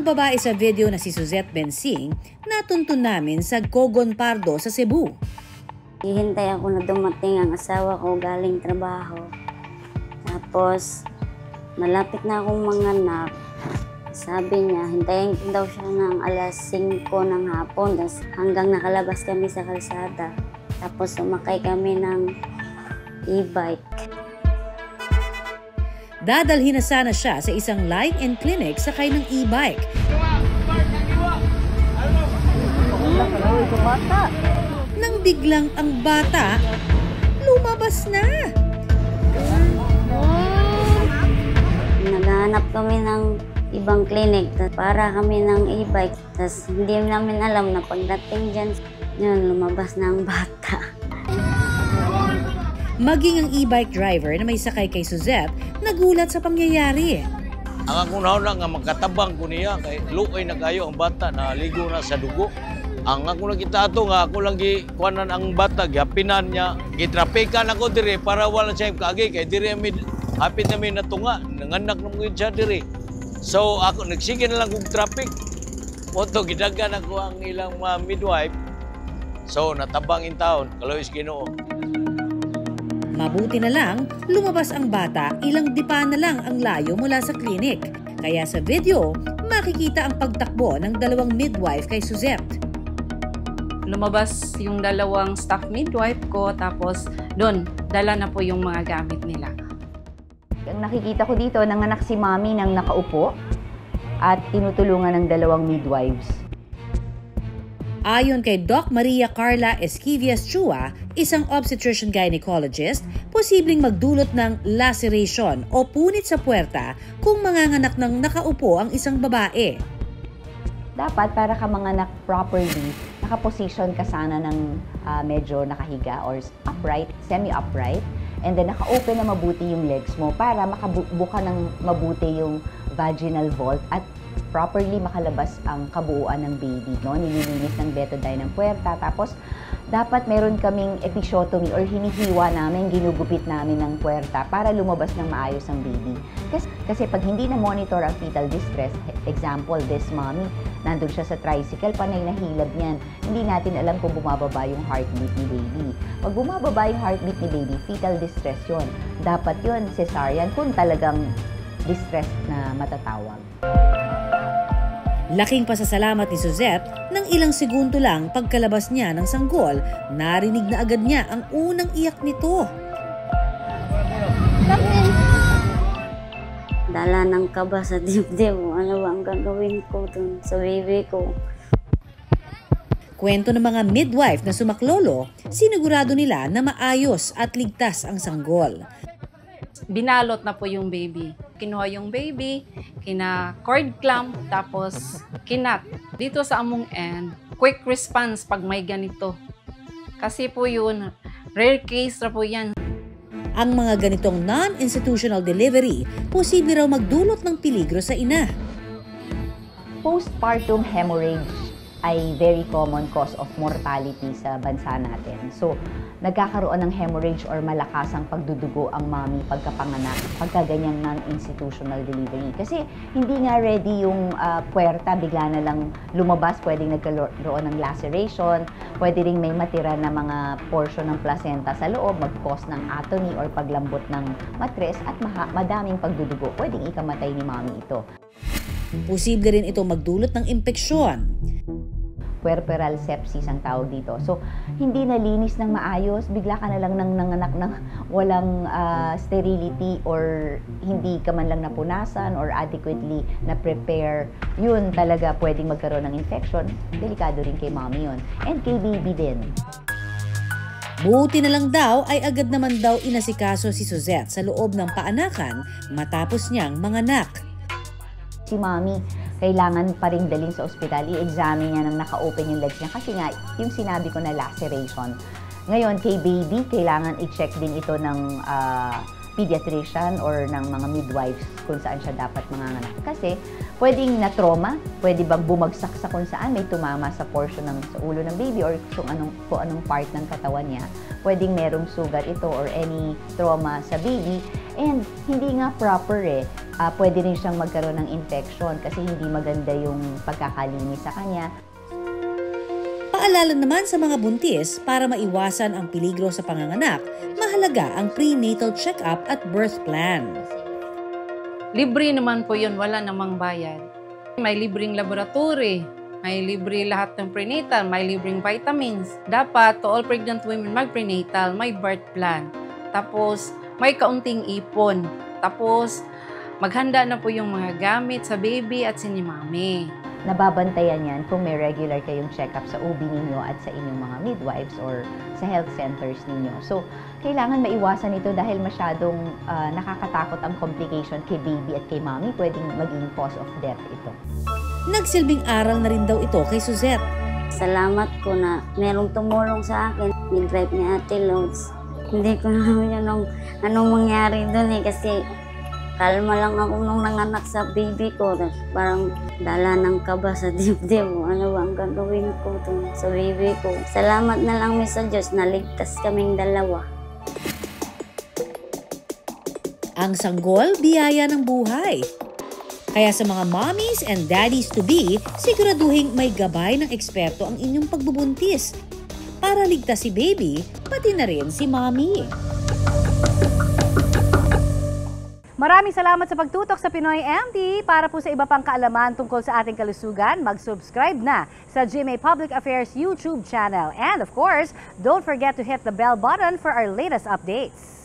babae sa video na si Suzette Bensing, natuntun namin sa Cogon Pardo sa Cebu. Hihintay ako na dumating ang asawa ko galing trabaho. Tapos, malapit na akong manganak. Sabi niya, hintayin ko daw siya ng alas 5 ng hapon. Tapos hanggang nakalabas kami sa kalsada. Tapos sumakay kami ng e-bike. Dadalhin na sana siya sa isang line-in clinic sakay ng e-bike. Nang biglang ang bata, lumabas na. Naghahanap kami ng ibang clinic para kami ng e-bike. Tapos hindi namin alam na pagdating dyan, yun, lumabas na ang bata. Maging ang e-bike driver na may sakay kay Suzette, nagulat sa pangyayari. Ang akong nauna nga magkatabang ko niya, kay luoy na kayo ang bata na ligo na sa dugo. Ang ako nakita ato nga, ako lang gikuanan ang bata, gihapinan niya, gitrapikan ako dire para wala siya kaagi, kay dire hapit namin na tunga, nanganak na mga siya dire. So ako, nagsige na lang kong traffic. Moto, gidagan ako ang ilang mga midwife. So natabang in town, kalois Ginoo. Mabuti na lang, lumabas ang bata, ilang dipa na lang ang layo mula sa klinik. Kaya sa video, makikita ang pagtakbo ng dalawang midwife kay Suzette. Lumabas yung dalawang staff midwife ko, tapos doon, dala na po yung mga gamit nila. Ang nakikita ko dito, nanganak si Mami nang nakaupo at tinutulungan ng dalawang midwives. Ayon kay Doc Maria Carla Esquivias Chua, isang obstetrician gynecologist, posibleng magdulot ng laceration o punit sa puwerta kung manganganak ng nakaupo ang isang babae. Dapat para ka manganak properly, nakaposition ka sana ng medyo nakahiga or upright, semi-upright, and then naka-open na mabuti yung legs mo para makabuka ng mabuti yung vaginal vault at properly makalabas ang kabuuan ng baby, no? Nililinis ng betadine ng puwerta. Tapos, dapat meron kaming episiotomy or hinihiwa namin, ginugupit namin ng puwerta para lumabas ng maayos ang baby. Kasi pag hindi na-monitor ang fetal distress, example, this mommy, nandun siya sa tricycle, panay na hilab niyan. Hindi natin alam kung bumababa yung heartbeat ni baby. Pag bumababa yung heartbeat ni baby, fetal distress yun. Dapat yun, cesarean, kung talagang distress na matatawag. Laking pasasalamat ni Suzette nang ilang segundo lang pagkalabas niya ng sanggol, narinig na agad niya ang unang iyak nito. Dala ng kaba sa dibdib mo. Ano ba ang gagawin ko dun sa baby ko? Kwento ng mga midwife na sumaklolo, sinigurado nila na maayos at ligtas ang sanggol. Binalot na po yung baby. Kinuha yung baby, kina-cord clamp, tapos kinat. Dito sa among end, quick response pag may ganito. Kasi po yun, rare case na po yan. Ang mga ganitong non-institutional delivery, posible raw magdulot ng peligro sa ina. Postpartum hemorrhage ay very common cause of mortality sa bansa natin. So, nagkakaroon ng hemorrhage or malakas ang pagdudugo ang mommy pagkapanganak, pagkaganyang non-institutional delivery. Kasi hindi nga ready yung puwerta, bigla na lang lumabas, pwedeng nagkaroon ng laceration, pwede ring may matira na mga portion ng placenta sa loob, mag-cause ng atony or paglambot ng matres at madaming pagdudugo. Pwedeng ikamatay ni mommy ito. Posible rin ito magdulot ng impeksyon. Puerperal sepsis ang tawag dito. So, hindi nalinis ng maayos, bigla ka na lang nanganak ng walang sterility or hindi ka man lang napunasan or adequately na-prepare. Yun talaga pwedeng magkaroon ng infection. Delikado rin kay mommy yun. And kay baby din. Buti na lang daw ay agad naman daw inasikaso si Suzette sa loob ng paanakan matapos niyang manganak. Si mommy, kailangan pa rin dalhin sa ospital, i-examine niya nang naka-open yung legs niya kasi nga, yung sinabi ko na laceration. Ngayon, kay baby, kailangan i-check din ito ng pediatrician or ng mga midwives kung saan siya dapat manganganak. Kasi, pwedeng na-trauma, pwede bang bumagsak sa kung saan may tumama sa portion sa ulo ng baby or kung anong part ng katawan niya. Pwedeng merong sugat ito or any trauma sa baby. And hindi nga proper pwede rin siyang magkaroon ng infection kasi hindi maganda yung pagkakalinis sa kanya. Paalala naman sa mga buntis, para maiwasan ang peligro sa panganganak, mahalaga ang prenatal check-up at birth plan. Libre naman po yun, wala namang bayad. May libreng laboratory, may libre lahat ng prenatal, may libreng vitamins. Dapat to all pregnant women mag-prenatal, may birth plan. Tapos may kaunting ipon. Tapos maghanda na po yung mga gamit sa baby at si mami. Nababantayan yan kung may regular kayong check-up sa OB ninyo at sa inyong mga midwives or sa health centers ninyo. So, kailangan maiwasan ito dahil masyadong nakakatakot ang complication kay baby at kay mommy. Pwedeng maging cause of death ito. Nagsilbing aral na rin daw ito kay Suzette. Salamat ko na merong tumulong sa akin. Midwife ni Ate Lods. Hindi ko naman yun anong mangyari doon kasi kalma lang ako nung nanganak sa baby ko. Parang dala ng kaba sa dibdib. Ano ba ang gagawin ko sa baby ko? Salamat na lang sa Diyos, naligtas kaming dalawa. Ang sanggol, biyaya ng buhay. Kaya sa mga mommies and daddies-to-be, siguraduhin may gabay ng eksperto ang inyong pagbubuntis para ligtas si baby, pati na rin si mommy. Maraming salamat sa pagtutok sa Pinoy MD. Para po sa iba pang kaalaman tungkol sa ating kalusugan, mag-subscribe na sa GMA Public Affairs YouTube channel. And of course, don't forget to hit the bell button for our latest updates.